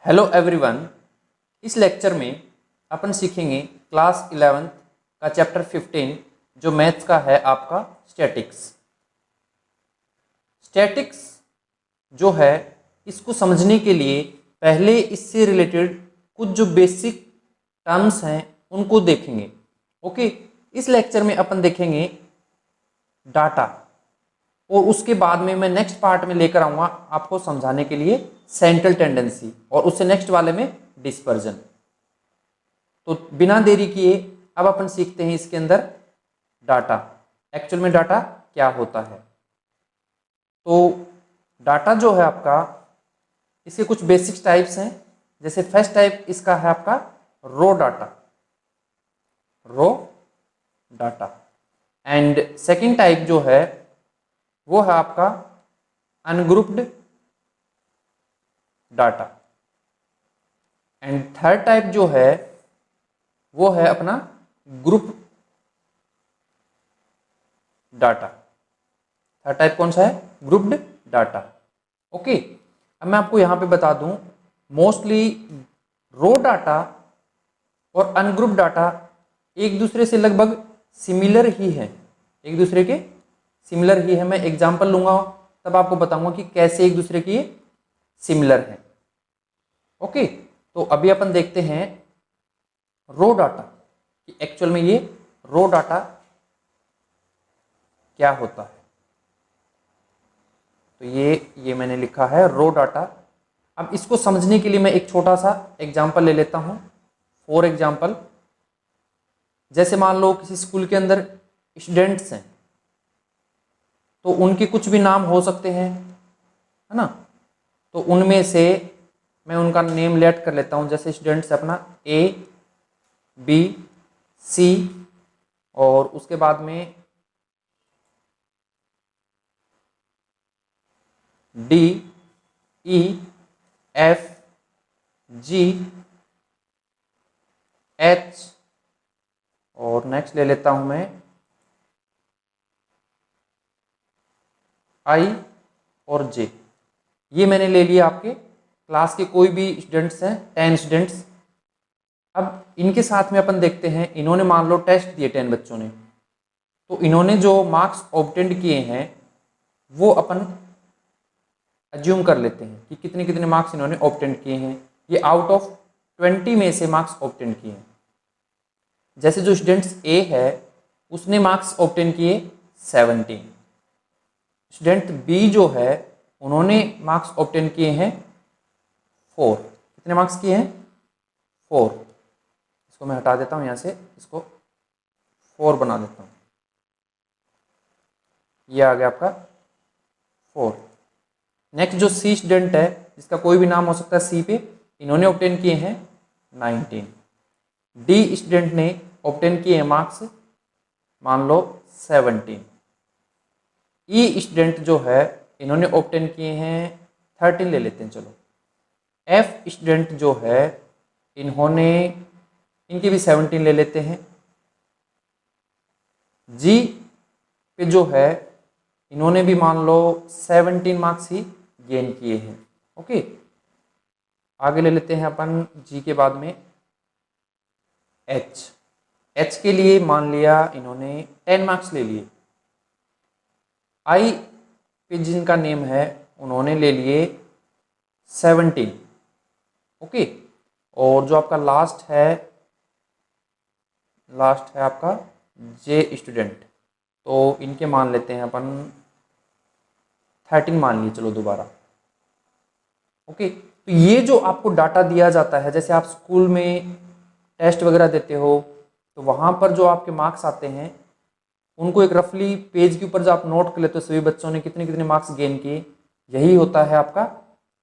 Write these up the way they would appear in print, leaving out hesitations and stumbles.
Hello everyone. इस lecture में अपन सीखेंगे क्लास 11 का चैप्टर 15 जो मैथ्स का है आपका स्टैटिक्स। स्टैटिक्स जो है इसको समझने के लिए पहले इससे रिलेटेड कुछ जो बेसिक टर्म्स हैं उनको देखेंगे। ओके, इस लेक्चर में अपन देखेंगे डाटा और उसके बाद में मैं नेक्स्ट पार्ट में लेकर आऊँगा आपको समझाने के लिए सेंट्रल टेंडेंसी और उससे नेक्स्ट वाले में डिस्पर्जन। तो बिना देरी किए अब अपन सीखते हैं इसके अंदर डाटा। एक्चुअल में डाटा क्या होता है। तो डाटा जो है आपका, इसके कुछ बेसिक टाइप्स हैं। जैसे फर्स्ट टाइप इसका है आपका raw data, raw data. And second type जो है वो है आपका ungrouped data. And third type जो है वो है अपना ग्रुप डाटा। थर्ड टाइप कौन सा है? Grouped data. ओके, अब मैं आपको यहां पे बता दूं, मोस्टली रो डाटा और अनग्रुप डाटा एक दूसरे से लगभग सिमिलर ही है, एक दूसरे के सिमिलर ही है। मैं एग्जांपल लूंगा तब आपको बताऊंगा कि कैसे एक दूसरे के सिमिलर है। ओके, तो अभी अपन देखते हैं रो डाटा कि एक्चुअल में ये रो डाटा क्या होता है। तो ये मैंने लिखा है रो डाटा। अब इसको समझने के लिए मैं एक छोटा सा एग्जांपल ले लेता हूं। फॉर एग्जांपल, जैसे मान लो किसी स्कूल के अंदर स्टूडेंट्स हैं तो उनके कुछ भी नाम हो सकते हैं, है ना। तो उनमें से मैं उनका नेम लेट कर लेता हूं। जैसे स्टूडेंट्स अपना ए, बी, सी और उसके बाद में डी, ई, एफ, जी, एच और नेक्स्ट ले लेता हूं मैं आई और जे। ये मैंने ले लिया आपके क्लास के कोई भी स्टूडेंट्स हैं, 10 स्टूडेंट्स। अब इनके साथ में अपन देखते हैं, इन्होंने मान लो टेस्ट दिए 10 बच्चों ने, तो इन्होंने जो मार्क्स ऑब्टेंड किए हैं वो अपन अज्यूम कर लेते हैं कि कितने कितने मार्क्स इन्होंने ऑब्टेंड किए हैं। ये आउट ऑफ 20 में से मार्क्स ऑब्टेंड किए हैं। जैसे जो स्टूडेंट्स ए है उसने मार्क्स ऑब्टेंड किए 17। स्टूडेंट बी जो है उन्होंने मार्क्स ऑब्टेन किए हैं 4। कितने मार्क्स किए हैं? 4। इसको मैं हटा देता हूं यहां से, इसको 4 बना देता हूं। ये आ गया आपका 4। नेक्स्ट जो सी स्टूडेंट है, जिसका कोई भी नाम हो सकता है सी पे, इन्होंने ऑब्टेन किए हैं 19। डी स्टूडेंट ने ऑब्टेन किए हैं मार्क्स मान लो 17। ई स्टूडेंट जो है इन्होंने ऑब्टेन किए हैं 13 ले लेते हैं चलो। एफ स्टूडेंट जो है इन्होंने, इनके भी 17 ले लेते हैं। जी पे जो है इन्होंने भी मान लो 17 मार्क्स ही गेन किए हैं। ओके, आगे ले लेते हैं अपन जी के बाद में एच। एच के लिए मान लिया इन्होंने 10 मार्क्स ले लिए। आई पे जिनका नेम है उन्होंने ले लिए 17। ओके, और जो आपका लास्ट है आपका जे स्टूडेंट, तो इनके मान लेते हैं अपन 13 मान लिए चलो दोबारा। ओके, तो ये जो आपको डाटा दिया जाता है, जैसे आप स्कूल में टेस्ट वगैरह देते हो तो वहां पर जो आपके मार्क्स आते हैं उनको एक रफली पेज के ऊपर जो आप नोट कर लेते हो सभी बच्चों ने कितने कितने मार्क्स गेन किए, यही होता है आपका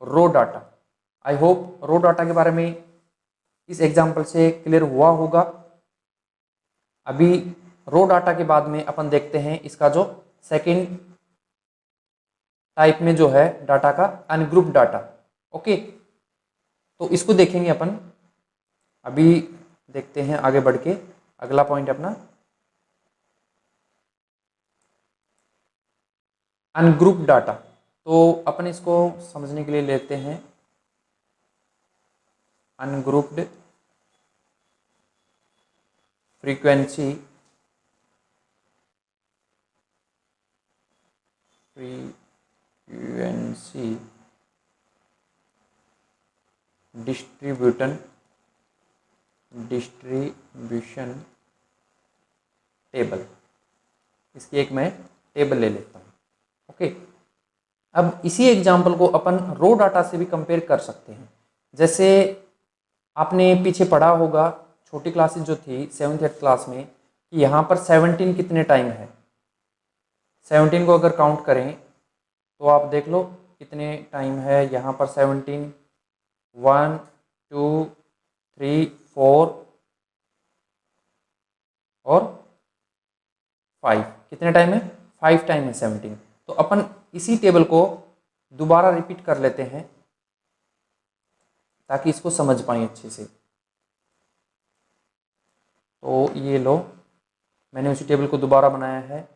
raw data. I hope raw data के बारे में इस एग्जाम्पल से क्लियर हुआ होगा। अभी रो डाटा के बाद में अपन देखते हैं इसका जो सेकंड टाइप में जो है डाटा का, अनग्रुप डाटा। ओके, तो इसको देखेंगे अपन। अभी देखते हैं आगे बढ़ के अगला पॉइंट अपना अनग्रुप डाटा। तो अपन इसको समझने के लिए लेते हैं अनग्रुप्ड फ्रीक्वेंसी डिस्ट्रीब्यूशन टेबल। इसकी एक मैं टेबल ले लेता हूँ। ओके, अब इसी एग्जाम्पल को अपन रो डाटा से भी कंपेयर कर सकते हैं। जैसे आपने पीछे पढ़ा होगा छोटी क्लासेस जो थी 7th 8th क्लास में कि यहाँ पर 17 कितने टाइम है। 17 को अगर काउंट करें तो आप देख लो कितने टाइम है यहाँ पर। 17 1 2 3 4 और 5 कितने टाइम है? 5 टाइम है 17। तो अपन इसी टेबल को दोबारा रिपीट कर लेते हैं ताकि इसको समझ पाएं अच्छे से। तो ये लो, मैंने उसी टेबल को दोबारा बनाया है।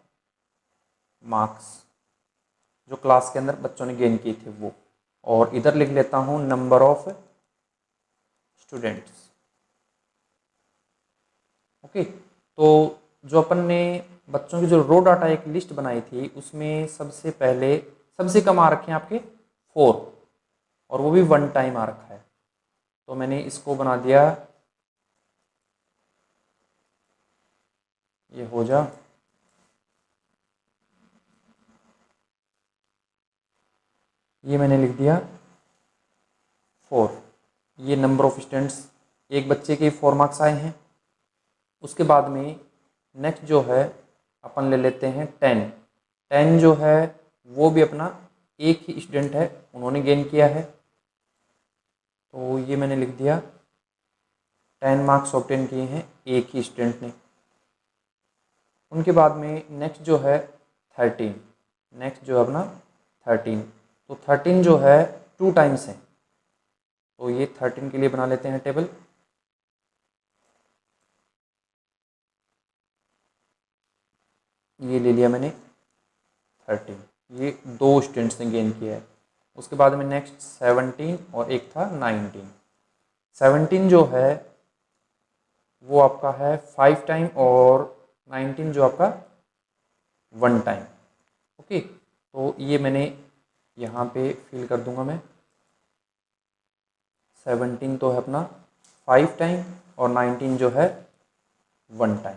मार्क्स जो क्लास के अंदर बच्चों ने गेन किए थे वो, और इधर लिख लेता हूँ नंबर ऑफ स्टूडेंट्स। ओके, तो जो अपन ने बच्चों की जो रो डाटा एक लिस्ट बनाई थी उसमें सबसे पहले सबसे कम आ रखे हैं आपके 4, और वो भी 1 टाइम आ रखा है। तो मैंने इसको बना दिया, ये हो जा, ये मैंने लिख दिया 4। ये नंबर ऑफ स्टूडेंट्स, एक बच्चे के 4 मार्क्स आए हैं। उसके बाद में नेक्स्ट जो है अपन ले लेते हैं 10। 10 जो है वो भी अपना एक ही स्टूडेंट है, उन्होंने गेन किया है। तो ये मैंने लिख दिया 10 मार्क्स ऑब्टेन किए हैं एक ही स्टूडेंट ने। उनके बाद में नेक्स्ट जो है 13। नेक्स्ट जो है अपना 13, तो 13 जो है 2 टाइम्स है। तो ये 13 के लिए बना लेते हैं टेबल। ये ले लिया मैंने 13, ये 2 स्टूडेंट्स ने गेन किया है। उसके बाद में नेक्स्ट 17 और एक था 19। 17 जो है वो आपका है 5 टाइम, और 19 जो आपका 1 टाइम। ओके, तो ये मैंने यहाँ पे फिल कर दूंगा मैं। 17 तो है अपना 5 टाइम, और 19 जो है 1 टाइम।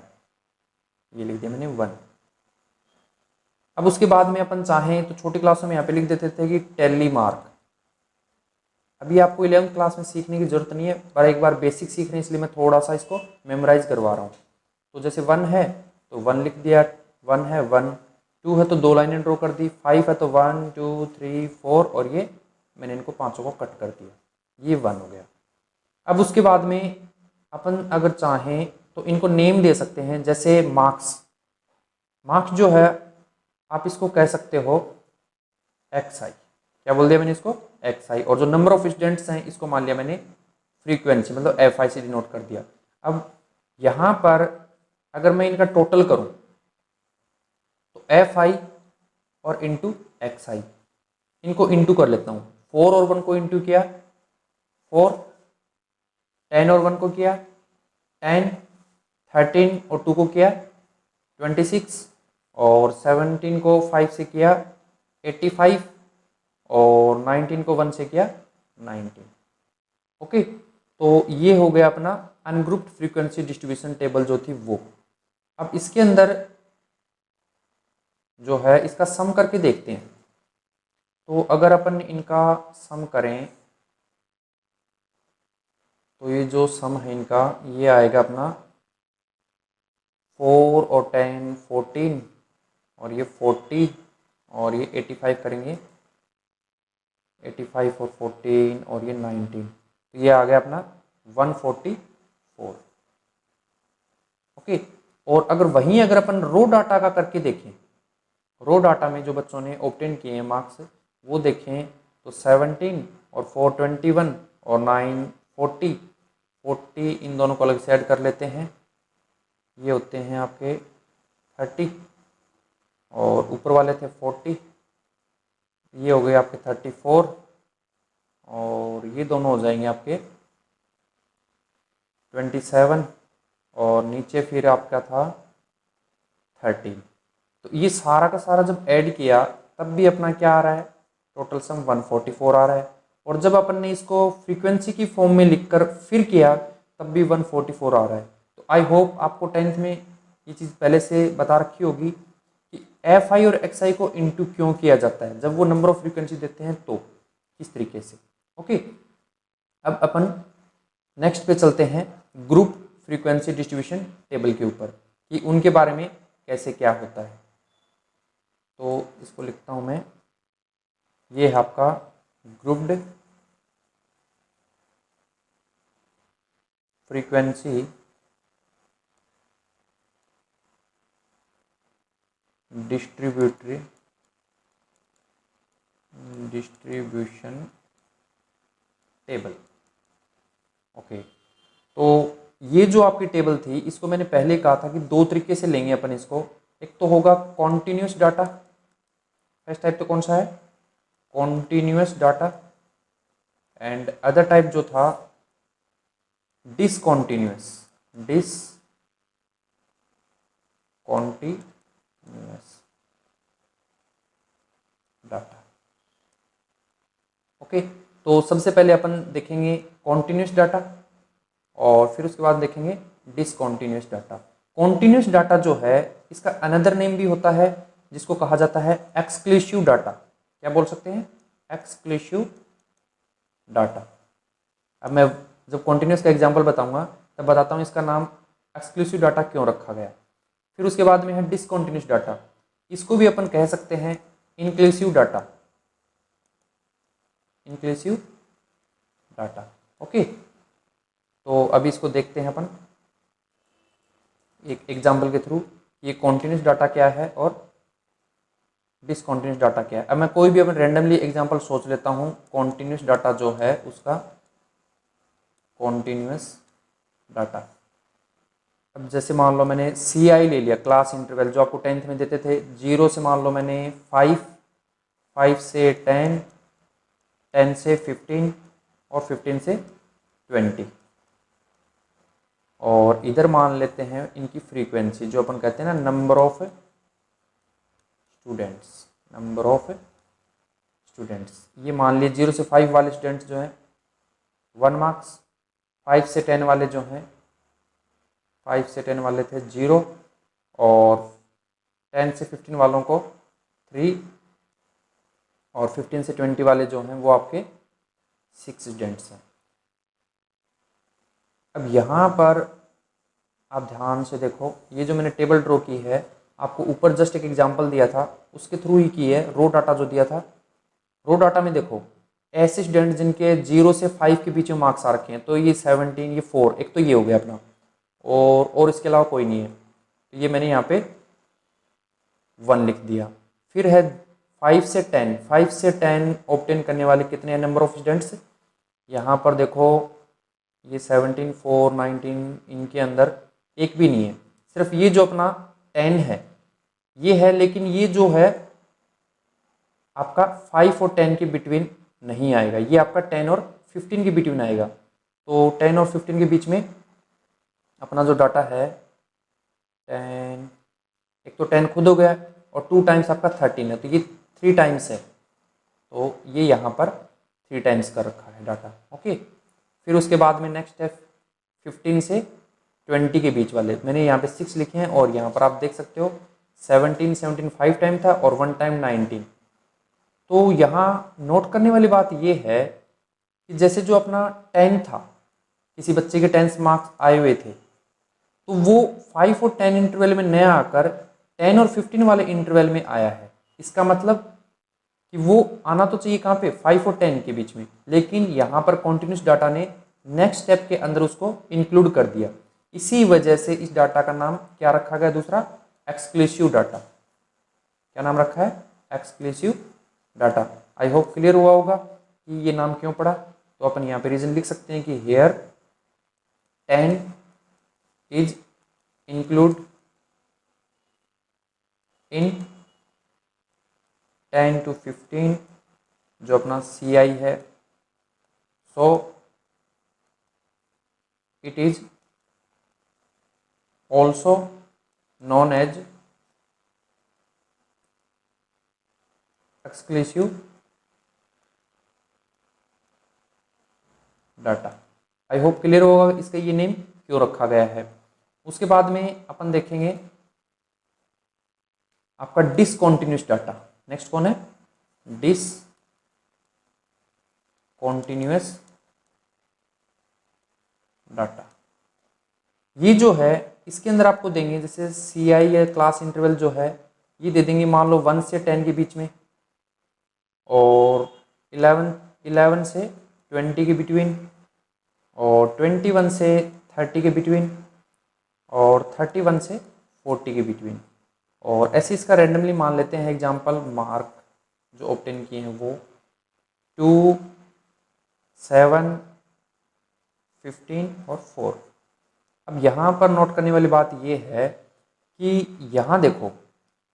ये लिख दिया मैंने 1। अब उसके बाद में अपन चाहें तो छोटी क्लासों में यहाँ पे लिख देते थे कि टेली मार्क। अभी आपको 11th क्लास में सीखने की जरूरत नहीं है, पर एक बार बेसिक सीख रहे हैं इसलिए मैं थोड़ा सा इसको मेमोराइज करवा रहा हूँ। तो जैसे 1 है तो 1 लिख दिया, 1 है 1, 2 है तो 2 लाइनें ड्रॉ कर दी, 5 है तो 1 2 3 4, और ये मैंने इनको 5 को कट कर दिया, ये 1 हो गया। अब उसके बाद में अपन अगर चाहें तो इनको नेम दे सकते हैं, जैसे मार्क्स। मार्क्स जो है आप इसको कह सकते हो XI। क्या बोल दिया मैंने इसको? XI। और जो नंबर ऑफ स्टूडेंट्स हैं इसको मान लिया मैंने फ्रीक्वेंसी, मतलब FI से डिनोट कर दिया। अब यहाँ पर अगर मैं इनका टोटल करूँ तो FI और इंटू XI, इनको इंटू कर लेता हूँ। 4 और 1 को इंटू किया 4, 10 और 1 को किया 10, 13 और 2 को किया 26, और 17 को 5 से किया 85, और 19 को 1 से किया 19। ओके, तो ये हो गया अपना अनग्रुप्ड फ्रीक्वेंसी डिस्ट्रीब्यूशन टेबल जो थी वो। अब इसके अंदर जो है इसका सम करके देखते हैं। तो अगर अपन इनका सम करें तो ये जो सम है इनका ये आएगा अपना 4 और 10 14, और ये 40, और ये 85 करेंगे 85 और 14, और ये 19, तो ये आ गया अपना 144। ओके, और अगर वहीं अगर अपन रो डाटा का करके देखें, रो डाटा में जो बच्चों ने ऑब्टेन किए हैं मार्क्स वो देखें तो 17 और 4 21 और 9 40, 40 इन दोनों को अलग से ऐड कर लेते हैं, ये होते हैं आपके 30, और ऊपर वाले थे 40, ये हो गए आपके 34, और ये दोनों हो जाएंगे आपके 27 और नीचे फिर आपका था 13। तो ये सारा का सारा जब ऐड किया तब भी अपना क्या आ रहा है, टोटल सम 144 आ रहा है। और जब अपन ने इसको फ्रीक्वेंसी की फॉर्म में लिखकर फिर किया तब भी 144 आ रहा है। तो आई होप आपको 10th में ये चीज़ पहले से बता रखी होगी कि एफ आई और एक्स आई को इंटू क्यों किया जाता है जब वो नंबर ऑफ फ्रीक्वेंसी देते हैं तो किस तरीके से। ओके, अब अपन नेक्स्ट पे चलते हैं ग्रुप फ्रीक्वेंसी डिस्ट्रीब्यूशन टेबल के ऊपर कि उनके बारे में कैसे क्या होता है। तो इसको लिखता हूं मैं, ये है आपका grouped frequency distribution table. Okay, तो ये जो आपकी टेबल थी इसको मैंने पहले कहा था कि दो तरीके से लेंगे अपन इसको। एक तो होगा कॉन्टिन्यूस डाटा, फर्स्ट टाइप तो कौन सा है, continuous data, and other type जो था डिसकॉन्टिन्यूस डाटा। ओके, तो सबसे पहले अपन देखेंगे कॉन्टिन्यूस डाटा और फिर उसके बाद देखेंगे डिसकॉन्टिन्यूस डाटा। कॉन्टिन्यूस डाटा जो है इसका अनदर नेम भी होता है जिसको कहा जाता है एक्सक्लूसिव डाटा। क्या बोल सकते हैं, एक्सक्लूसिव डाटा। अब मैं जब कॉन्टिन्यूस का एग्जांपल बताऊंगा तब बताता हूँ इसका नाम एक्सक्लूसिव डाटा क्यों रखा गया। फिर उसके बाद में है डिसकॉन्टिन्यूस डाटा, इसको भी अपन कह सकते हैं inclusive data, inclusive data. Okay, तो अभी इसको देखते हैं अपन एक एग्जाम्पल के थ्रू, ये कॉन्टिन्यूस डाटा क्या है और डिसकॉन्टिन्यूस डाटा क्या है। अब मैं कोई भी अपन रैंडमली एग्जाम्पल सोच लेता हूँ कॉन्टिन्यूस डाटा जो है उसका, कॉन्टिन्यूस डाटा। अब जैसे मान लो मैंने सी आई ले लिया, क्लास इंटरवल जो आपको 10th में देते थे, 0 से मान लो मैंने 5, 5 से 10, 10 से 15 और 15 से 20। और इधर मान लेते हैं इनकी फ्रीक्वेंसी जो अपन कहते हैं ना number of students, number of students. ये मान लिए 0 से 5 वाले स्टूडेंट्स जो हैं 1 मार्क्स, 5 से 10 वाले जो हैं 5 से 10 वाले थे 0 और 10 से 15 वालों को 3 और 15 से 20 वाले जो हैं वो आपके 6 स्टूडेंट्स हैं। अब यहाँ पर आप ध्यान से देखो, ये जो मैंने टेबल ड्रॉ की है आपको ऊपर जस्ट एक एग्जांपल दिया था उसके थ्रू ही की है। रो डाटा जो दिया था, रो डाटा में देखो ऐसे स्टूडेंट जिनके 0 से 5 के बीच में मार्क्स आ रखे हैं, तो ये 17, ये 4, एक तो ये हो गया अपना, और इसके अलावा कोई नहीं है, तो ये मैंने यहाँ पे 1 लिख दिया। फिर है 5 से 10, 5 से 10 ऑब्टेन करने वाले कितने हैं नंबर ऑफ स्टूडेंट्स, यहाँ पर देखो ये 17, 4, 19, इनके अंदर एक भी नहीं है, सिर्फ ये जो अपना 10 है ये है, लेकिन ये जो है आपका 5 और 10 के बिटवीन नहीं आएगा, ये आपका 10 और 15 के बिटवीन आएगा। तो 10 और 15 के बीच में अपना जो डाटा है 10, एक तो 10 खुद हो गया और 2 टाइम्स आपका 13 है, तो ये 3 टाइम्स है, तो ये यहाँ पर 3 टाइम्स का रखा है डाटा। ओके, फिर उसके बाद में नेक्स्ट है 15 से 20 के बीच वाले, मैंने यहाँ पे 6 लिखे हैं और यहाँ पर आप देख सकते हो 17, 5 टाइम था और 1 टाइम 19। तो यहाँ नोट करने वाली बात ये है कि जैसे जो अपना 10 था, किसी बच्चे के 10 मार्क्स आए हुए थे, तो वो 5 और 10 इंटरवल में नया आकर 10 और 15 वाले इंटरवल में आया है। इसका मतलब कि वो आना तो चाहिए कहाँ पे, 5 और 10 के बीच में, लेकिन यहाँ पर कॉन्टिन्यूस डाटा ने नेक्स्ट स्टेप के अंदर उसको इंक्लूड कर दिया। इसी वजह से इस डाटा का नाम क्या रखा गया दूसरा, एक्सक्लूसिव डाटा। क्या नाम रखा है, exclusive data. I hope clear हुआ होगा कि ये नाम क्यों पड़ा। तो अपन यहाँ पे रीजन लिख सकते हैं कि here 10 is include in 10 to 15 जो अपना CI है, so it is also non as exclusive data. I hope clear होगा इसका ये नेम क्यों रखा गया है। उसके बाद में अपन देखेंगे आपका डिसकॉन्टिन्यूस डाटा। नेक्स्ट कौन है? Discontinuous data. ये जो है इसके अंदर आपको देंगे जैसे CI या क्लास इंटरवल जो है ये दे देंगे मान लो 1 से 10 के बीच में, और 11 से 20 के बिटवीन, और 21 से 30 के बिटवीन, और 31 से 40 के बिटवीन। और ऐसे इसका रैंडमली मान लेते हैं एग्जांपल मार्क जो ऑब्टेन किए हैं वो 2, 7, 15 और 4। अब यहाँ पर नोट करने वाली बात ये है कि यहाँ देखो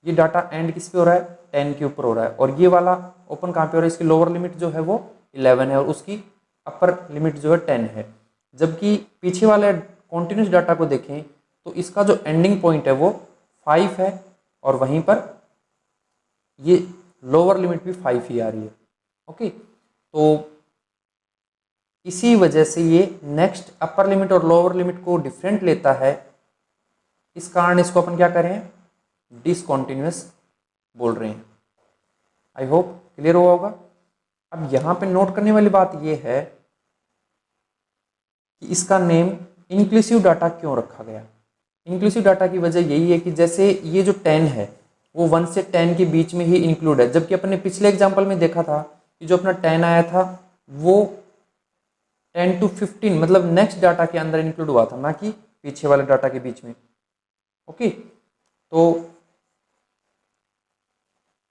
ये डाटा एंड किस पे हो रहा है? 10 के ऊपर हो रहा है, और ये वाला ओपन कहाँ पे हो रहा है? इसकी लोअर लिमिट जो है वो 11 है और उसकी अपर लिमिट जो है 10 है। जबकि पीछे वाले कॉन्टिन्यूस डाटा को देखें तो इसका जो एंडिंग पॉइंट है वो 5 है, और वहीं पर ये लोअर लिमिट भी 5 ही आ रही है। ओके, तो इसी वजह से ये नेक्स्ट अपर लिमिट और लोअर लिमिट को डिफरेंट लेता है। इस कारण इसको अपन क्या करें? डिसकॉन्टिन्यूस बोल रहे हैं। आई होप क्लियर हुआ होगा। अब यहाँ पे नोट करने वाली बात ये है कि इसका नेम इंक्लूसिव डाटा क्यों रखा गया। इंक्लूसिव डाटा की वजह यही है कि जैसे ये जो 10 है वो 1 से 10 के बीच में ही इंक्लूड है, जबकि अपने पिछले एग्जाम्पल में देखा था कि जो अपना 10 आया था वो 10 to 15 मतलब नेक्स्ट डाटा के अंदर इंक्लूड हुआ था, ना कि पीछे वाले डाटा के बीच में। ओके, तो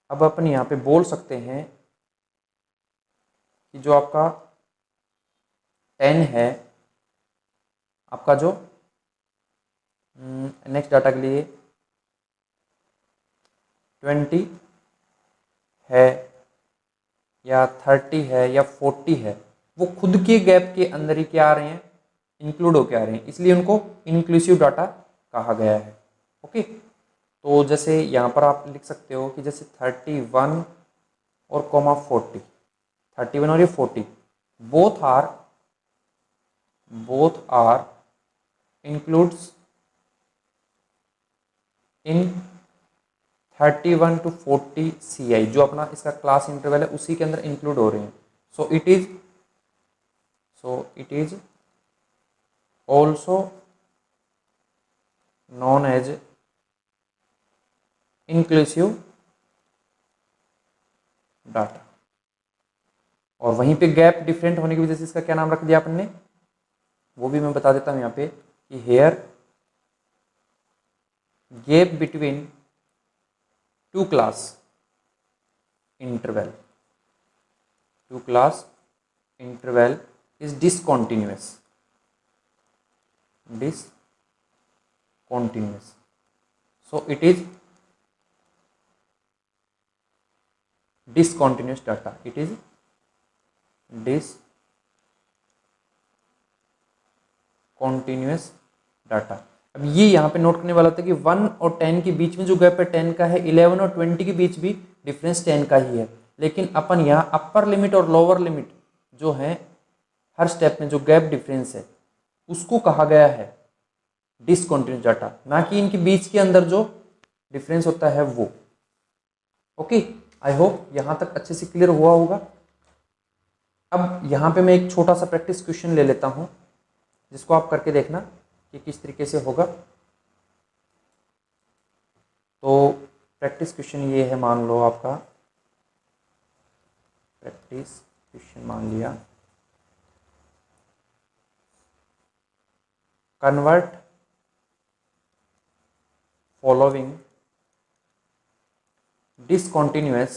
अब अपन यहाँ पे बोल सकते हैं कि जो आपका 10 है, आपका जो नेक्स्ट डाटा के लिए 20 है या 30 है या 40 है, वो खुद के गैप के अंदर ही क्या आ रहे हैं? इंक्लूड होके आ रहे हैं, इसलिए उनको इंक्लूसिव डाटा कहा गया है। ओके, तो जैसे यहाँ पर आप लिख सकते हो कि जैसे 31 और कॉमा 40, 31 और ये 40 both are includes in 31 to 40 CI, जो अपना इसका क्लास इंटरवल है उसी के अंदर इंक्लूड हो रहे हैं। So it is also non as inclusive data. और वहीं पे गैप डिफरेंट होने की वजह से इसका क्या नाम रख दिया अपन ने, वो भी मैं बता देता हूं यहाँ पे कि here gap between two class interval is discontinuous. So it is discontinuous data, it is discontinuous data। अब ये यहाँ पे नोट करने वाला था कि 1 और 10 के बीच में जो गैप है 10 का है, 11 और 20 के बीच भी डिफरेंस 10 का ही है, लेकिन अपन यहाँ अपर लिमिट और लोअर लिमिट जो है हर स्टेप में जो गैप डिफरेंस है उसको कहा गया है डिसकॉन्टिन्यूस डाटा, ना कि इनके बीच के अंदर जो डिफरेंस होता है वो। ओके, आई होप यहाँ तक अच्छे से क्लियर हुआ होगा। अब यहाँ पे मैं एक छोटा सा प्रैक्टिस क्वेश्चन ले लेता हूँ जिसको आप करके देखना कि किस तरीके से होगा। तो प्रैक्टिस क्वेश्चन ये है, मान लो आपका प्रैक्टिस क्वेश्चन मान लिया, convert following discontinuous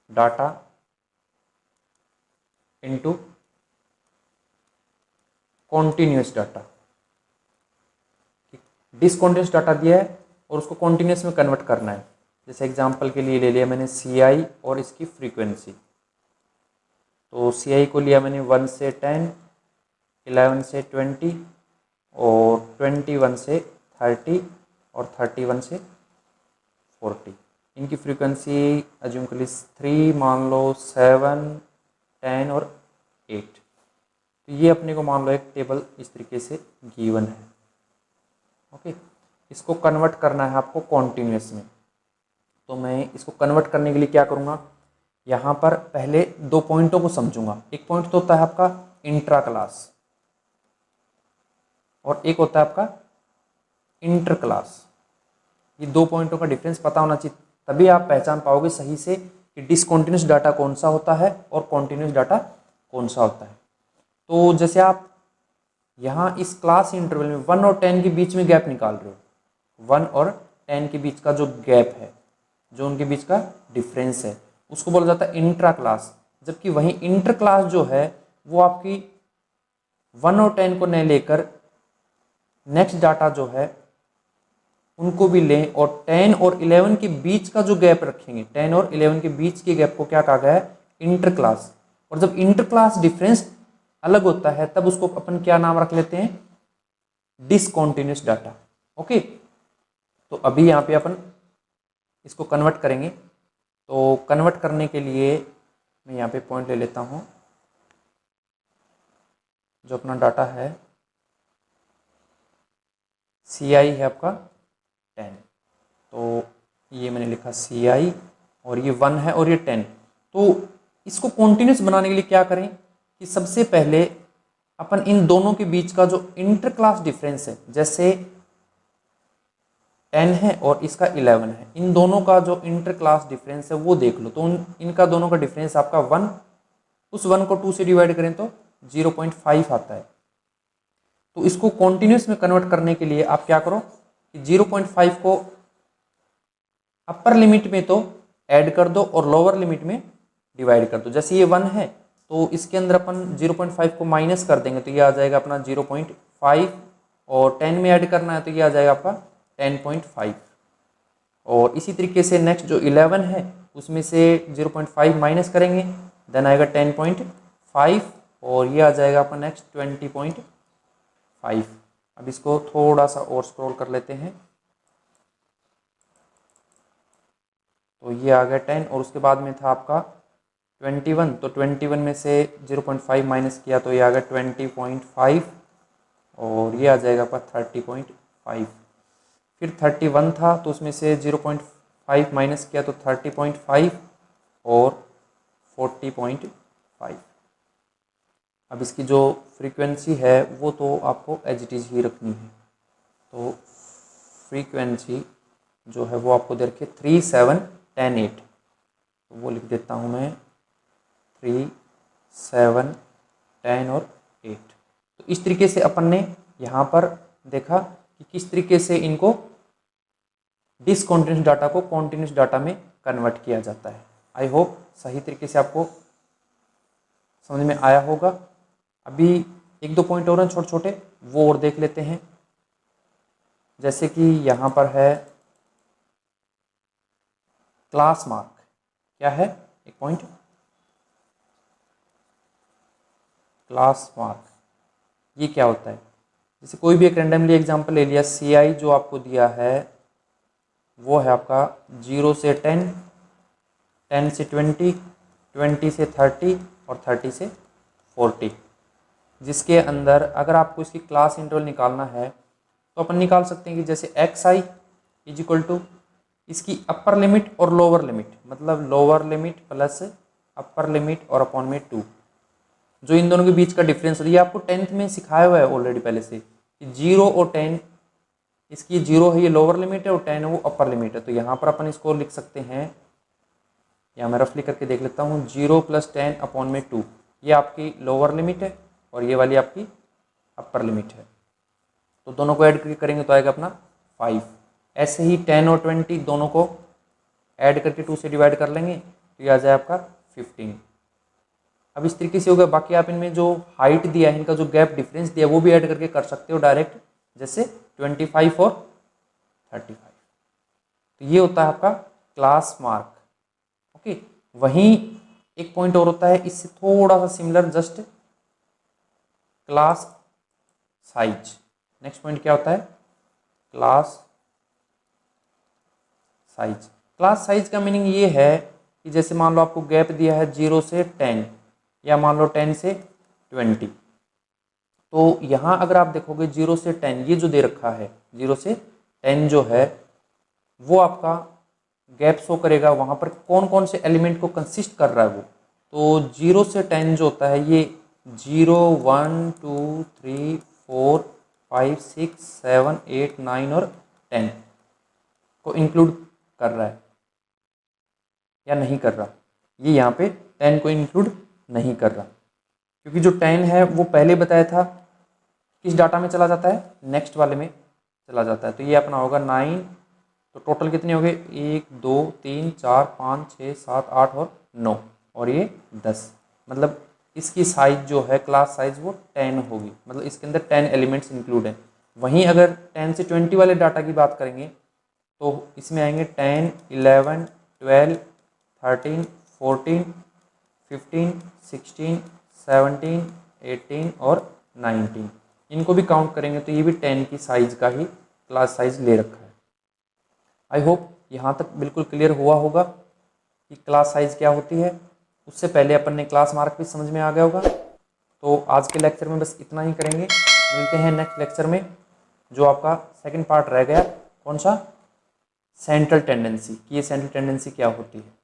data into continuous data. Discontinuous data दिया है और उसको कॉन्टिन्यूस में कन्वर्ट करना है। जैसे एग्जांपल के लिए ले लिया मैंने CI और इसकी फ्रीक्वेंसी। तो CI को लिया मैंने 1 से 10 11 से 20 और 21 से 30 और 31 से 40। इनकी फ्रीक्वेंसी अज्यूम कर लीजिए 3 मान लो 7 10 और 8। तो ये अपने को मान लो एक टेबल इस तरीके से गिवन है। ओके, इसको कन्वर्ट करना है आपको कॉन्टिन्यूस में। तो मैं इसको कन्वर्ट करने के लिए क्या करूँगा, यहाँ पर पहले दो पॉइंटों को समझूंगा। एक पॉइंट तो होता है आपका इंट्रा क्लास और एक होता है आपका इंटर क्लास। ये दो पॉइंटों का डिफरेंस पता होना चाहिए, तभी आप पहचान पाओगे सही से कि डिसकंटिन्यूस डाटा कौन सा होता है और कॉन्टिन्यूस डाटा कौन सा होता है। तो जैसे आप यहाँ इस क्लास इंटरवल में 1 और 10 के बीच में गैप निकाल रहे हो, 1 और 10 के बीच का जो गैप है, जो उनके बीच का डिफरेंस है, उसको बोला जाता है इंट्रा क्लास। जबकि वहीं इंटर क्लास जो है वो आपकी 1 और 10 को नहीं लेकर नेक्स्ट डाटा जो है उनको भी लें और 10 और 11 के बीच का जो गैप रखेंगे, 10 और 11 के बीच के गैप को क्या कहा गया है, इंटर क्लास। और जब इंटर क्लास डिफरेंस अलग होता है तब उसको अपन क्या नाम रख लेते हैं, डिसकंटिन्यूस डाटा। ओके, तो अभी यहाँ पे अपन इसको कन्वर्ट करेंगे। तो कन्वर्ट करने के लिए मैं यहाँ पे पॉइंट ले लेता हूँ, जो अपना डाटा है CI है आपका 10। तो ये मैंने लिखा CI और ये 1 है और ये 10। तो इसको कॉन्टिन्यूस बनाने के लिए क्या करें कि सबसे पहले अपन इन दोनों के बीच का जो इंटर क्लास डिफरेंस है, जैसे 10 है और इसका 11 है, इन दोनों का जो इंटर क्लास डिफरेंस है वो देख लो। तो इनका दोनों का डिफरेंस आपका 1, उस 1 को 2 से डिवाइड करें तो 0.5 आता है। तो इसको कॉन्टिन्यूस में कन्वर्ट करने के लिए आप क्या करो कि 0.5 को अपर लिमिट में तो ऐड कर दो और लोअर लिमिट में डिवाइड कर दो। जैसे ये 1 है तो इसके अंदर अपन 0.5 को माइनस कर देंगे तो ये आ जाएगा अपना 0.5 और 10 में ऐड करना है तो ये आ जाएगा आपका 10.5। और इसी तरीके से नेक्स्ट जो 11 है उसमें से 0.5 माइनस करेंगे, देन आएगा 10.5 और ये आ जाएगा अपना नेक्स्ट 20.5। अब इसको थोड़ा सा और स्क्रॉल कर लेते हैं। तो ये आ गया 10 और उसके बाद में था आपका 21। तो 21 में से 0.5 माइनस किया तो ये आ गया 20.5 और ये आ जाएगा आपका 30.5। फिर 31 था तो उसमें से 0.5 माइनस किया तो 30.5 और 40.5। अब इसकी जो फ्रीक्वेंसी है वो तो आपको एज इट इज़ ही रखनी है। तो फ्रीक्वेंसी जो है वो आपको दे रखी है 3 7 10 8। तो वो लिख देता हूँ मैं 3 7 10 और 8। तो इस तरीके से अपन ने यहाँ पर देखा कि किस तरीके से इनको डिसकंटिन्यूस डाटा को कॉन्टिन्यूस डाटा में कन्वर्ट किया जाता है। आई होप सही तरीके से आपको समझ में आया होगा। अभी एक दो पॉइंट और हैं छोटे छोटे, वो और देख लेते हैं। जैसे कि यहाँ पर है क्लास मार्क। क्या है एक पॉइंट, क्लास मार्क। ये क्या होता है, जैसे कोई भी एक रैंडमली एग्जांपल ले लिया, CI जो आपको दिया है वो है आपका 0 से 10, 10 से 20, 20 से 30 और 30 से 40, जिसके अंदर अगर आपको इसकी क्लास इंटरवल निकालना है तो अपन निकाल सकते हैं कि जैसे XI इज इक्वल टू इसकी अपर लिमिट और लोअर लिमिट, मतलब lower limit plus upper limit और अपॉन में 2, जो इन दोनों के बीच का डिफरेंस है। ये आपको 10th में सिखाया हुआ है ऑलरेडी पहले से कि 0 और 10, इसकी 0 है ये लोअर लिमिट है और 10 है वो अपर लिमिट है। तो यहाँ पर अपन इसको लिख सकते हैं, या मैं रफली करके देख लेता हूँ, 0 + 10 अपॉन में 2, ये आपकी लोअर लिमिट है और ये वाली आपकी अपर लिमिट है। तो दोनों को ऐड करके करेंगे तो आएगा अपना 5। ऐसे ही 10 और 20 दोनों को ऐड करके 2 से डिवाइड कर लेंगे तो ये आ जाए आपका 15। अब इस तरीके से हो गया। बाकी आप इनमें जो हाइट दिया है, इनका जो गैप डिफरेंस दिया है वो भी ऐड करके कर सकते हो डायरेक्ट, जैसे 25 और 35। तो ये होता है आपका क्लास मार्क। ओके, वहीं एक पॉइंट और होता है इससे थोड़ा सा similar, just class size. Next point क्या होता है? Class size. क्लास साइज का मीनिंग ये है कि जैसे मान लो आपको गैप दिया है 0 से 10 या मान लो 10 से 20, तो यहाँ अगर आप देखोगे 0 से 10 ये जो दे रखा है 0 से 10 जो है वो आपका गैप शो करेगा, वहाँ पर कौन कौन से एलिमेंट को कंसिस्ट कर रहा है वो। तो 0 से 10 जो होता है ये 0, 1, 2, 3, 4, 5, 6, 7, 8, 9 और 10 को इंक्लूड कर रहा है या नहीं कर रहा। ये यहाँ पे 10 को इंक्लूड नहीं कर रहा, क्योंकि जो 10 है वो पहले बताया था किस डाटा में चला जाता है, नेक्स्ट वाले में चला जाता है। तो ये अपना होगा 9। तो टोटल कितने हो गए? 1, 2, 3, 4, 5, 6, 7, 8 और 9 और ये 10। मतलब इसकी साइज जो है क्लास साइज वो 10 होगी, मतलब इसके अंदर 10 एलिमेंट्स इंक्लूड हैं। वहीं अगर 10 से 20 वाले डाटा की बात करेंगे तो इसमें आएंगे 10, 11, 12, 13, 14, 15, 16, 17, 18 और 19। इनको भी काउंट करेंगे तो ये भी 10 की साइज का ही क्लास साइज ले रखा है। आई होप यहाँ तक बिल्कुल क्लियर हुआ होगा कि क्लास साइज क्या होती है। उससे पहले अपन ने क्लास मार्क भी समझ में आ गया होगा। तो आज के लेक्चर में बस इतना ही करेंगे, मिलते हैं नेक्स्ट लेक्चर में। जो आपका सेकंड पार्ट रह गया, कौन सा? सेंट्रल टेंडेंसी, कि ये सेंट्रल टेंडेंसी क्या होती है।